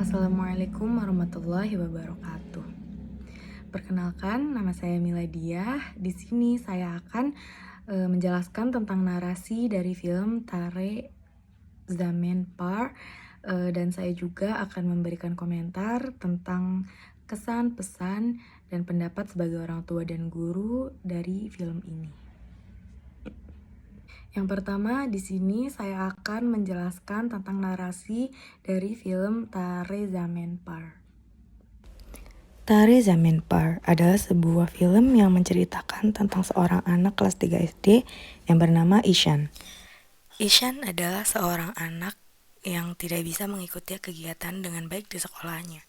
Assalamualaikum warahmatullahi wabarakatuh. Perkenalkan, nama saya Miladia. Di sini saya akan menjelaskan tentang narasi dari film Tare Zaman Par, dan saya juga akan memberikan komentar tentang kesan, pesan, dan pendapat sebagai orang tua dan guru dari film ini. Yang pertama, di sini saya akan menjelaskan tentang narasi dari film Tare Zaman Par. Tare Zaman Par adalah sebuah film yang menceritakan tentang seorang anak kelas 3 SD yang bernama Ishan. Ishan adalah seorang anak yang tidak bisa mengikuti kegiatan dengan baik di sekolahnya.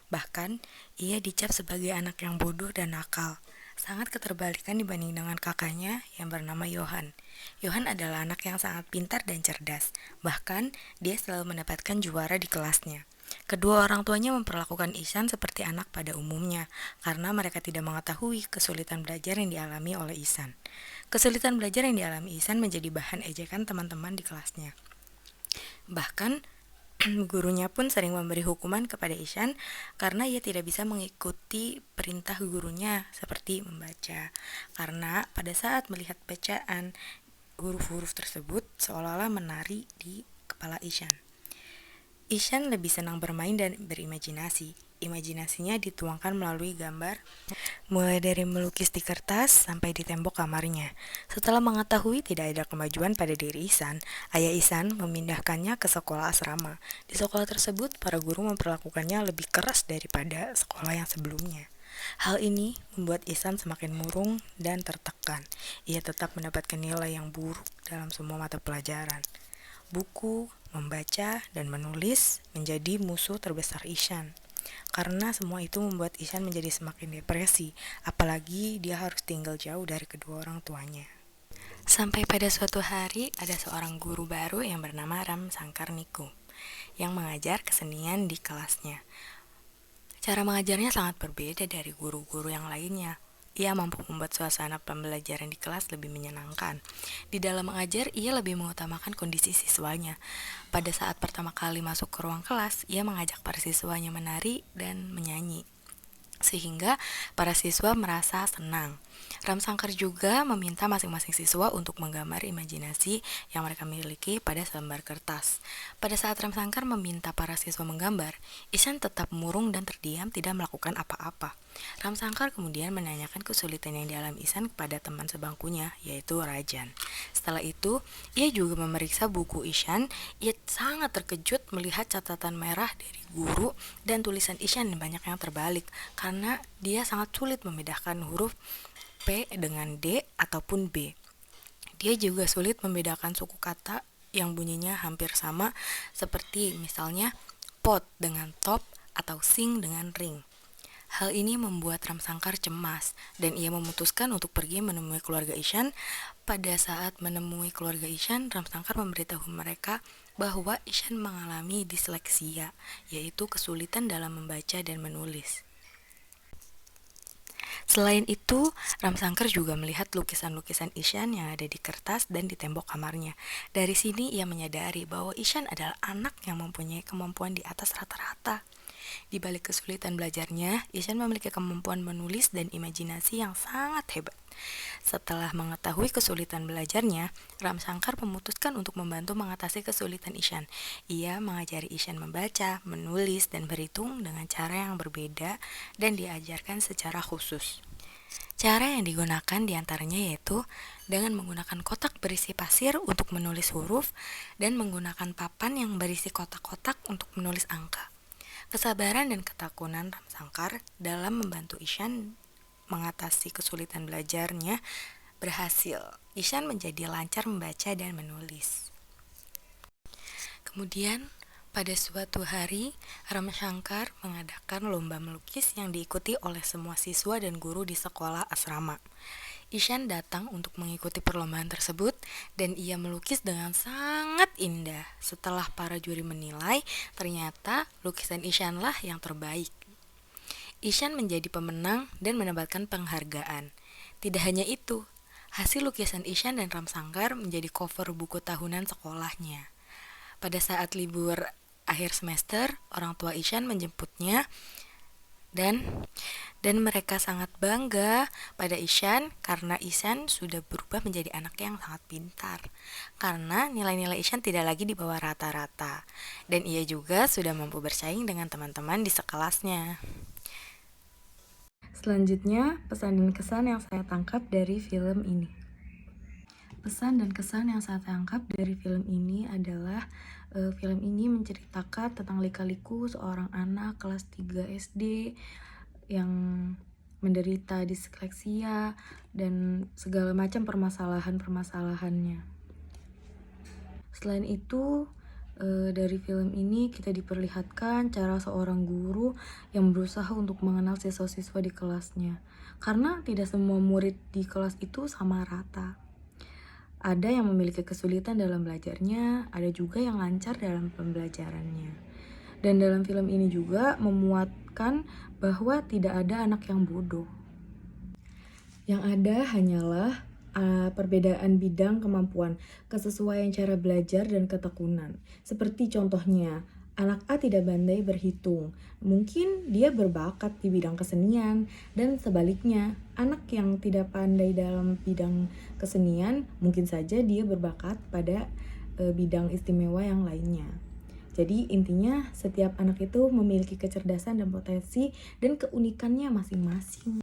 Bahkan, ia dicap sebagai anak yang bodoh dan nakal. Sangat keterbalikan dibanding dengan kakaknya yang bernama Johan. Johan adalah anak yang sangat pintar dan cerdas. Bahkan, dia selalu mendapatkan juara di kelasnya. Kedua orang tuanya memperlakukan Ihsan seperti anak pada umumnya, karena mereka tidak mengetahui kesulitan belajar yang dialami oleh Ihsan. Kesulitan belajar yang dialami Ihsan menjadi bahan ejekan teman-teman di kelasnya. Bahkan, gurunya pun sering memberi hukuman kepada Ihsan karena ia tidak bisa mengikuti perintah gurunya seperti membaca. Karena pada saat melihat bacaan huruf-huruf tersebut seolah-olah menari di kepala Ihsan. Ihsan lebih senang bermain dan berimajinasi. Imajinasinya dituangkan melalui gambar, mulai dari melukis di kertas sampai di tembok kamarnya. Setelah mengetahui tidak ada kemajuan pada diri Ihsan, ayah Ihsan memindahkannya ke sekolah asrama. Di sekolah tersebut, para guru memperlakukannya lebih keras daripada sekolah yang sebelumnya. Hal ini membuat Ihsan semakin murung dan tertekan. Ia tetap mendapatkan nilai yang buruk dalam semua mata pelajaran. Buku, membaca, dan menulis menjadi musuh terbesar Ihsan. Karena semua itu membuat Ihsan menjadi semakin depresi, apalagi dia harus tinggal jauh dari kedua orang tuanya. Sampai pada suatu hari, ada seorang guru baru yang bernama Ram Sankar Niku, yang mengajar kesenian di kelasnya. Cara mengajarnya sangat berbeda dari guru-guru yang lainnya. Ia mampu membuat suasana pembelajaran di kelas lebih menyenangkan. Di dalam mengajar, ia lebih mengutamakan kondisi siswanya. Pada saat pertama kali masuk ke ruang kelas, ia mengajak para siswanya menari dan menyanyi, sehingga para siswa merasa senang. Ram Sankar juga meminta masing-masing siswa untuk menggambar imajinasi yang mereka miliki pada selembar kertas. Pada saat Ram Sankar meminta para siswa menggambar, Ihsan tetap murung dan terdiam tidak melakukan apa-apa. Ram Sankar kemudian menanyakan kesulitan yang dialami Ihsan kepada teman sebangkunya, yaitu Rajan. Setelah itu, ia juga memeriksa buku Ihsan. Ia sangat terkejut melihat catatan merah dari guru dan tulisan Ihsan banyak yang terbalik, karena dia sangat sulit membedakan huruf P dengan D ataupun B. Dia juga sulit membedakan suku kata yang bunyinya hampir sama, seperti misalnya pot dengan top atau sing dengan ring. Hal ini membuat Ram Sankar cemas dan ia memutuskan untuk pergi menemui keluarga Ihsan. Pada saat menemui keluarga Ihsan, Ram Sankar memberitahu mereka bahwa Ihsan mengalami disleksia, yaitu kesulitan dalam membaca dan menulis. Selain itu, Ram Sankar juga melihat lukisan-lukisan Ihsan yang ada di kertas dan di tembok kamarnya. Dari sini ia menyadari bahwa Ihsan adalah anak yang mempunyai kemampuan di atas rata-rata. Di balik kesulitan belajarnya, Ihsan memiliki kemampuan menulis dan imajinasi yang sangat hebat. Setelah mengetahui kesulitan belajarnya, Ram Sankar memutuskan untuk membantu mengatasi kesulitan Ihsan. Ia mengajari Ihsan membaca, menulis, dan berhitung dengan cara yang berbeda dan diajarkan secara khusus. Cara yang digunakan diantaranya yaitu dengan menggunakan kotak berisi pasir untuk menulis huruf dan menggunakan papan yang berisi kotak-kotak untuk menulis angka. Kesabaran dan ketekunan Ram Sankar dalam membantu Ihsan mengatasi kesulitan belajarnya berhasil. Ihsan menjadi lancar membaca dan menulis. Kemudian, pada suatu hari, Ram Sankar mengadakan lomba melukis yang diikuti oleh semua siswa dan guru di sekolah asrama. Ihsan datang untuk mengikuti perlombaan tersebut dan ia melukis dengan sangat indah. Setelah para juri menilai, ternyata lukisan Ihsan lah yang terbaik. Ihsan menjadi pemenang dan mendapatkan penghargaan. Tidak hanya itu, hasil lukisan Ihsan dan Ram Sankar menjadi cover buku tahunan sekolahnya. Pada saat libur akhir semester, orang tua Ishan menjemputnya dan mereka sangat bangga pada Ishan karena Ishan sudah berubah menjadi anak yang sangat pintar. Karena nilai-nilai Ishan tidak lagi di bawah rata-rata. Dan ia juga sudah mampu bersaing dengan teman-teman di sekelasnya. Selanjutnya, pesan dan kesan yang saya tangkap dari film ini. Pesan dan kesan yang saya tangkap dari film ini adalah film ini menceritakan tentang lika-liku seorang anak kelas 3 SD yang menderita disleksia dan segala macam permasalahan-permasalahannya. Selain itu, dari film ini kita diperlihatkan cara seorang guru yang berusaha untuk mengenal siswa-siswa di kelasnya. Karena tidak semua murid di kelas itu sama rata. Ada yang memiliki kesulitan dalam belajarnya, ada juga yang lancar dalam pembelajarannya. Dan dalam film ini juga memuatkan bahwa tidak ada anak yang bodoh. Yang ada hanyalah perbedaan bidang kemampuan, kesesuaian cara belajar dan ketekunan. Seperti contohnya, anak A tidak pandai berhitung, mungkin dia berbakat di bidang kesenian, dan sebaliknya, anak yang tidak pandai dalam bidang kesenian, mungkin saja dia berbakat pada bidang istimewa yang lainnya. Jadi intinya setiap anak itu memiliki kecerdasan dan potensi dan keunikannya masing-masing.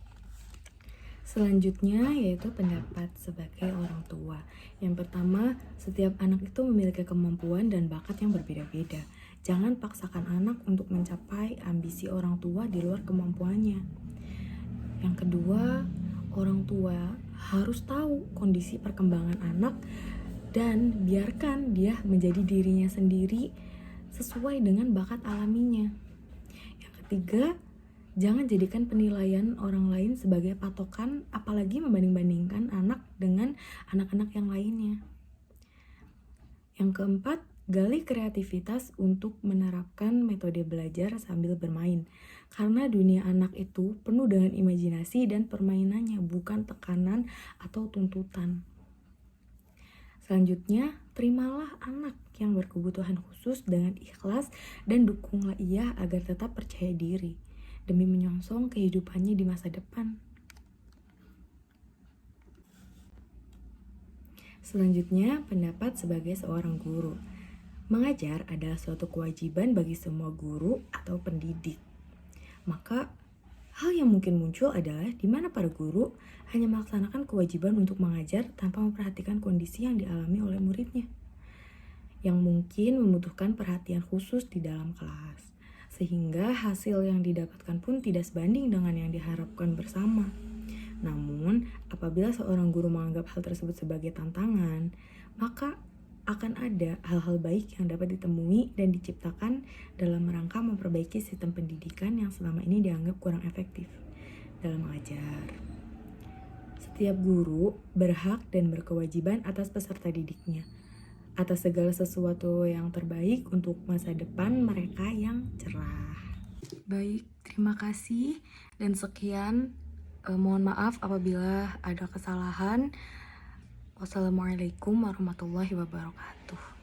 Selanjutnya yaitu pendapat sebagai orang tua. Yang pertama, setiap anak itu memiliki kemampuan dan bakat yang berbeda-beda. Jangan paksakan anak untuk mencapai ambisi orang tua di luar kemampuannya. Yang kedua, orang tua harus tahu kondisi perkembangan anak dan biarkan dia menjadi dirinya sendiri sesuai dengan bakat alaminya. Yang ketiga, jangan jadikan penilaian orang lain sebagai patokan, apalagi membanding-bandingkan anak dengan anak-anak yang lainnya. Yang keempat, gali kreativitas untuk menerapkan metode belajar sambil bermain. Karena dunia anak itu penuh dengan imajinasi dan permainannya, bukan tekanan atau tuntutan. Selanjutnya, terimalah anak yang berkebutuhan khusus dengan ikhlas dan dukunglah ia agar tetap percaya diri demi menyongsong kehidupannya di masa depan. Selanjutnya, pendapat sebagai seorang guru. Mengajar adalah suatu kewajiban bagi semua guru atau pendidik. Maka, hal yang mungkin muncul adalah di mana para guru hanya melaksanakan kewajiban untuk mengajar tanpa memperhatikan kondisi yang dialami oleh muridnya, yang mungkin membutuhkan perhatian khusus di dalam kelas, sehingga hasil yang didapatkan pun tidak sebanding dengan yang diharapkan bersama. Namun, apabila seorang guru menganggap hal tersebut sebagai tantangan, maka akan ada hal-hal baik yang dapat ditemui dan diciptakan dalam rangka memperbaiki sistem pendidikan yang selama ini dianggap kurang efektif dalam mengajar. Setiap guru berhak dan berkewajiban atas peserta didiknya, atas segala sesuatu yang terbaik untuk masa depan mereka yang cerah. Baik, terima kasih dan sekian. Mohon maaf apabila ada kesalahan. Wassalamualaikum warahmatullahi wabarakatuh.